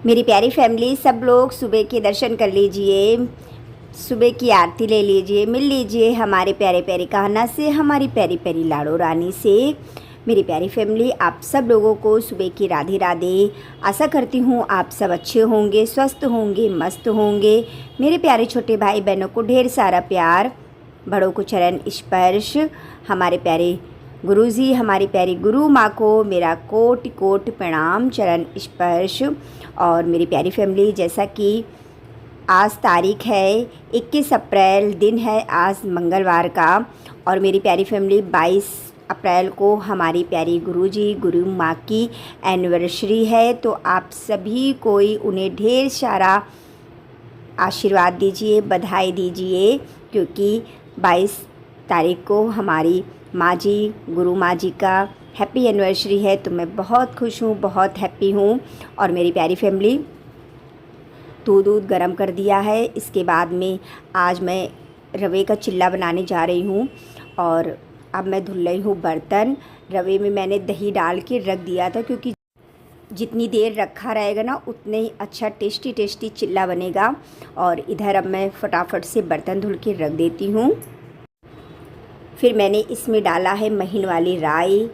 मेरी प्यारी फैमिली, सब लोग सुबह के दर्शन कर लीजिए, सुबह की आरती ले लीजिए, मिल लीजिए हमारे प्यारे प्यारे कान्हा से, हमारी प्यारी प्यारी लाडो रानी से। मेरी प्यारी फैमिली, आप सब लोगों को सुबह की राधे राधे। आशा करती हूँ आप सब अच्छे होंगे, स्वस्थ होंगे, मस्त होंगे। मेरे प्यारे छोटे भाई बहनों को ढेर सारा प्यार, बड़ों को चरण स्पर्श। हमारे प्यारे गुरुजी, हमारी प्यारी गुरु माँ को मेरा कोटि कोटि प्रणाम, चरण स्पर्श। और मेरी प्यारी फैमिली, जैसा कि आज तारीख है 21 अप्रैल, दिन है आज मंगलवार का। और मेरी प्यारी फैमिली, 22 अप्रैल को हमारी प्यारी गुरुजी गुरु माँ की एनिवर्सरी है। तो आप सभी कोई उन्हें ढेर सारा आशीर्वाद दीजिए, बधाई दीजिए, क्योंकि 22 तारीख को हमारी माँ जी, गुरु माँ जी का हैप्पी एनिवर्सरी है। तो मैं बहुत खुश हूँ, बहुत हैप्पी हूँ। और मेरी प्यारी फैमिली, दूध गरम कर दिया है। इसके बाद में आज मैं रवे का चिल्ला बनाने जा रही हूँ। और अब मैं धुल रही हूँ बर्तन। रवे में मैंने दही डाल के रख दिया था, क्योंकि जितनी देर रखा रहेगा ना, उतने ही अच्छा टेस्टी टेस्टी चिल्ला बनेगा। और इधर अब मैं फटाफट से बर्तन धुल के रख देती हूँ। फिर मैंने इसमें डाला है महीन वाली राई,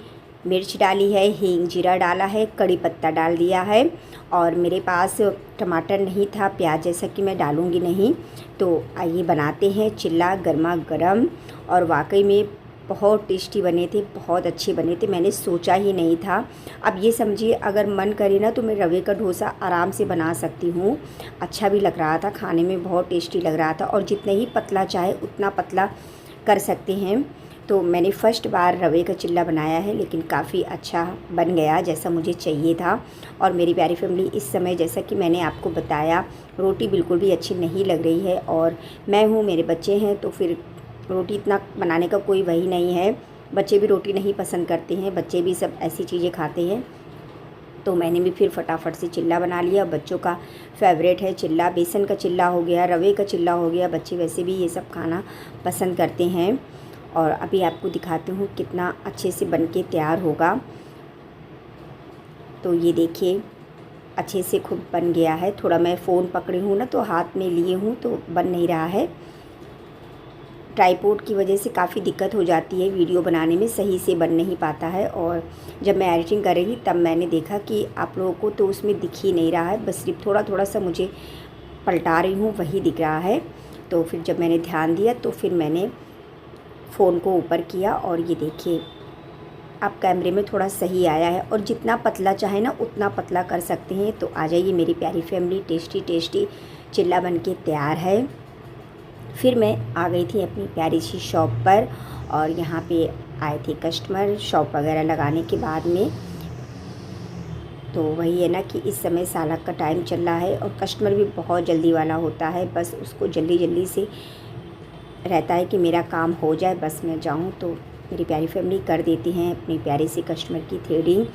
मिर्च डाली है, हींग जीरा डाला है, कड़ी पत्ता डाल दिया है। और मेरे पास टमाटर नहीं था, प्याज जैसा कि मैं डालूँगी नहीं। तो आइए बनाते हैं चिल्ला गर्मा गर्म। और वाकई में बहुत टेस्टी बने थे, बहुत अच्छे बने थे, मैंने सोचा ही नहीं था। अब ये समझिए, अगर मन करे ना तो मैं रवे का डोसा आराम से बना सकती हूँ। अच्छा भी लग रहा था, खाने में बहुत टेस्टी लग रहा था। और जितना ही पतला चाहे उतना पतला कर सकते हैं। तो मैंने फ़र्स्ट बार रवे का चिल्ला बनाया है, लेकिन काफ़ी अच्छा बन गया, जैसा मुझे चाहिए था। और मेरी प्यारी फैमिली, इस समय जैसा कि मैंने आपको बताया, रोटी बिल्कुल भी अच्छी नहीं लग रही है। और मैं हूँ, मेरे बच्चे हैं, तो फिर रोटी इतना बनाने का कोई वही नहीं है। बच्चे भी रोटी नहीं पसंद करते हैं, बच्चे भी सब ऐसी चीज़ें खाते हैं। तो मैंने भी फिर फटाफट से चिल्ला बना लिया। बच्चों का फेवरेट है चिल्ला, बेसन का चिल्ला हो गया, रवे का चिल्ला हो गया। बच्चे वैसे भी ये सब खाना पसंद करते हैं। और अभी आपको दिखाती हूँ कितना अच्छे से बन के तैयार होगा। तो ये देखिए, अच्छे से खूब बन गया है। थोड़ा मैं फ़ोन पकड़ी हूँ ना, तो हाथ में लिए हूँ, तो बन नहीं रहा है। ट्राईपोड की वजह से काफ़ी दिक्कत हो जाती है, वीडियो बनाने में सही से बन नहीं पाता है। और जब मैं एडिटिंग कर रही थी, तब मैंने देखा कि आप लोगों को तो उसमें दिख ही नहीं रहा है, बस सिर्फ थोड़ा थोड़ा सा मुझे पलटा रही हूँ, वही दिख रहा है। तो फिर जब मैंने ध्यान दिया, तो फिर मैंने फ़ोन को ऊपर किया। और ये देखिए, अब कैमरे में थोड़ा सही आया है। और जितना पतला चाहे ना, उतना पतला कर सकते हैं। तो आ जाइए मेरी प्यारी फैमिली, टेस्टी टेस्टी चिल्ला बन के तैयार है। फिर मैं आ गई थी अपनी प्यारी सी शॉप पर, और यहाँ पे आए थे कस्टमर शॉप वगैरह लगाने के बाद में। तो वही है ना कि इस समय सालक का टाइम चल रहा है, और कस्टमर भी बहुत जल्दी वाला होता है। बस उसको जल्दी जल्दी से रहता है कि मेरा काम हो जाए, बस मैं जाऊँ। तो मेरी प्यारी फैमिली कर देती हैं अपनी प्यारी सी कस्टमर की थ्रेडिंग।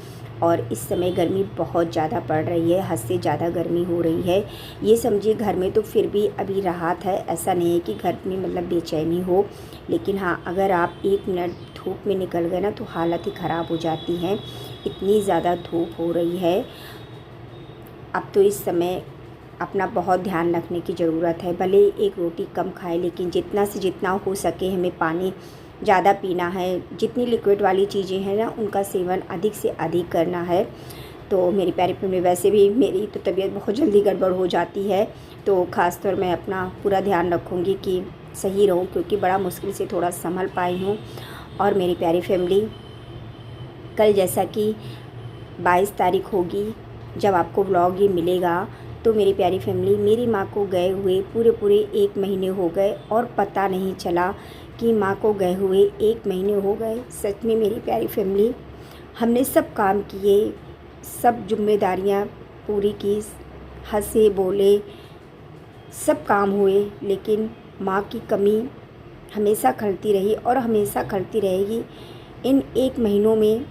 और इस समय गर्मी बहुत ज़्यादा पड़ रही है, हद से ज़्यादा गर्मी हो रही है। ये समझिए, घर में तो फिर भी अभी राहत है, ऐसा नहीं है कि घर में मतलब बेचैनी हो। लेकिन हाँ, अगर आप 1 मिनट धूप में निकल गए ना, तो हालत ही ख़राब हो जाती है। इतनी ज़्यादा धूप हो रही है। अब तो इस समय अपना बहुत ध्यान रखने की ज़रूरत है। भले एक रोटी कम खाएं, लेकिन जितना से जितना हो सके हमें पानी ज़्यादा पीना है। जितनी लिक्विड वाली चीज़ें हैं ना, उनका सेवन अधिक से अधिक करना है। तो मेरी प्यारी फैमिली, वैसे भी मेरी तो तबीयत बहुत जल्दी गड़बड़ हो जाती है, तो ख़ास तौर मैं अपना पूरा ध्यान रखूँगी कि सही रहूँ, क्योंकि बड़ा मुश्किल से थोड़ा संभल पाई हूँ। और मेरी प्यारी फैमिली, कल जैसा कि 22 तारीख होगी जब आपको व्लॉग ये मिलेगा, तो मेरी प्यारी फैमिली, मेरी माँ को गए हुए पूरे 1 महीने हो गए, और पता नहीं चला कि माँ को गए हुए 1 महीने हो गए। सच में मेरी प्यारी फैमिली, हमने सब काम किए, सब जिम्मेदारियाँ पूरी की, हंसे बोले, सब काम हुए, लेकिन माँ की कमी हमेशा खलती रही और हमेशा खलती रहेगी। इन 1 महीनों में,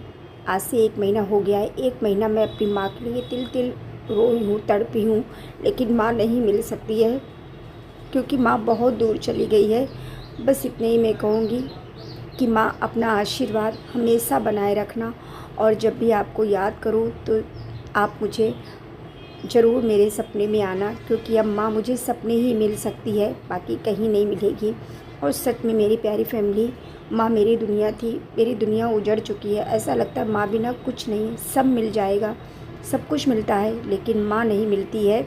आज से 1 महीना हो गया है, 1 महीना मैं अपनी माँ के लिए तिल तिल रोई हूँ, तड़पी हूँ। लेकिन माँ नहीं मिल सकती है, क्योंकि माँ बहुत दूर चली गई है। बस इतने ही मैं कहूँगी कि माँ, अपना आशीर्वाद हमेशा बनाए रखना। और जब भी आपको याद करूँ, तो आप मुझे ज़रूर मेरे सपने में आना, क्योंकि अब माँ मुझे सपने ही मिल सकती है, बाकी कहीं नहीं मिलेगी। और सच में मेरी प्यारी फैमिली, माँ मेरी दुनिया थी, मेरी दुनिया उजड़ चुकी है। ऐसा लगता है माँ बिना कुछ नहीं है, सब मिल जाएगा, सब कुछ मिलता है, लेकिन माँ नहीं मिलती है।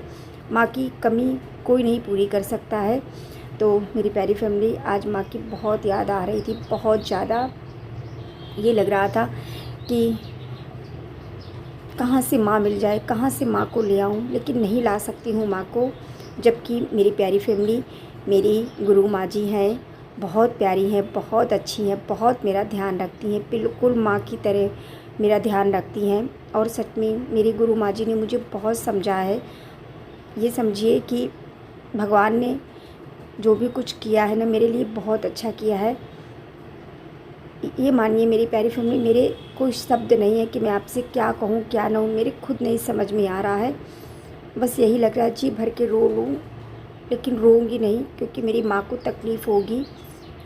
माँ की कमी कोई नहीं पूरी कर सकता है। तो मेरी प्यारी फैमिली, आज माँ की बहुत याद आ रही थी, बहुत ज़्यादा। ये लग रहा था कि कहाँ से माँ मिल जाए, कहाँ से माँ को ले आऊँ, लेकिन नहीं ला सकती हूँ माँ को। जबकि मेरी प्यारी फैमिली, मेरी गुरु माँ जी हैं, बहुत प्यारी हैं, बहुत अच्छी हैं, बहुत मेरा ध्यान रखती हैं, बिल्कुल माँ की तरह मेरा ध्यान रखती हैं। और सच में मेरी गुरु माँ जी ने मुझे बहुत समझाया है। ये समझिए कि भगवान ने जो भी कुछ किया है ना, मेरे लिए बहुत अच्छा किया है। ये मानिए मेरी प्यारी फैमिली, मेरे कोई शब्द नहीं है कि मैं आपसे क्या कहूँ क्या ना हूँ, मेरे खुद नहीं समझ में आ रहा है। बस यही लग रहा है जी भर के रो लूँ, लेकिन रोऊंगी नहीं, क्योंकि मेरी माँ को तकलीफ़ होगी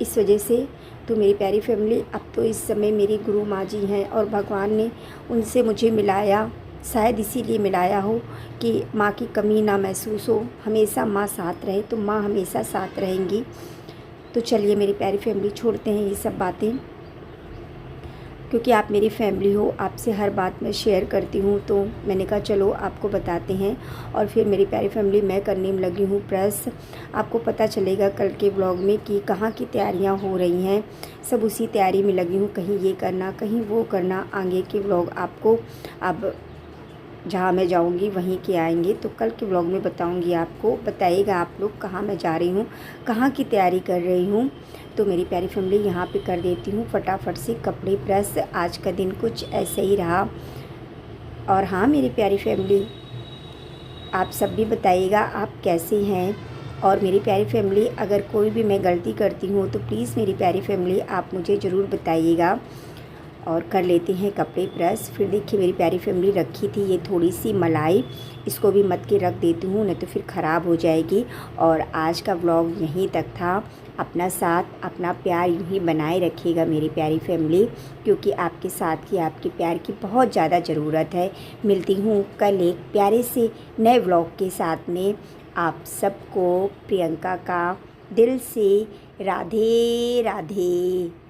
इस वजह से। तो मेरी प्यारी फैमिली, अब तो इस समय मेरी गुरु माँ जी हैं और भगवान ने उनसे मुझे मिलाया, शायद इसीलिए मिलाया हो कि माँ की कमी ना महसूस हो, हमेशा माँ साथ रहे। तो माँ हमेशा साथ रहेंगी। तो चलिए मेरी प्यारी फैमिली, छोड़ते हैं ये सब बातें, क्योंकि आप मेरी फैमिली हो, आपसे हर बात मैं शेयर करती हूँ। तो मैंने कहा चलो आपको बताते हैं। और फिर मेरी प्यारी फैमिली, मैं करने में लगी हूँ प्रेस। आपको पता चलेगा कल के ब्लॉग में कि कहाँ की तैयारियाँ हो रही हैं। सब उसी तैयारी में लगी हूँ, कहीं ये करना, कहीं वो करना। आगे के ब्लॉग आपको अब जहाँ मैं जाऊँगी वहीं के आएंगे, तो कल के ब्लॉग में बताऊँगी आपको। बताइएगा आप लोग कहाँ मैं जा रही हूँ, कहाँ की तैयारी कर रही हूँ। तो मेरी प्यारी फैमिली, यहाँ पे कर देती हूँ फटाफट से कपड़े प्रेस। आज का दिन कुछ ऐसे ही रहा। और हाँ मेरी प्यारी फैमिली, आप सब भी बताइएगा आप कैसे हैं। और मेरी प्यारी फैमिली, अगर कोई भी मैं गलती करती हूँ तो प्लीज़ मेरी प्यारी फैमिली आप मुझे ज़रूर बताइएगा। और कर लेते हैं कपड़े प्रेस। फिर देखिए मेरी प्यारी फैमिली, रखी थी ये थोड़ी सी मलाई, इसको भी मत के रख देती हूँ, नहीं तो फिर ख़राब हो जाएगी। और आज का व्लॉग यहीं तक था। अपना साथ, अपना प्यार यूँ ही बनाए रखिएगा मेरी प्यारी फैमिली, क्योंकि आपके साथ की, आपके प्यार की बहुत ज़्यादा ज़रूरत है। मिलती हूँ कल एक प्यारे से नए व्लॉग के साथ में। आप सबको प्रियंका का दिल से राधे राधे।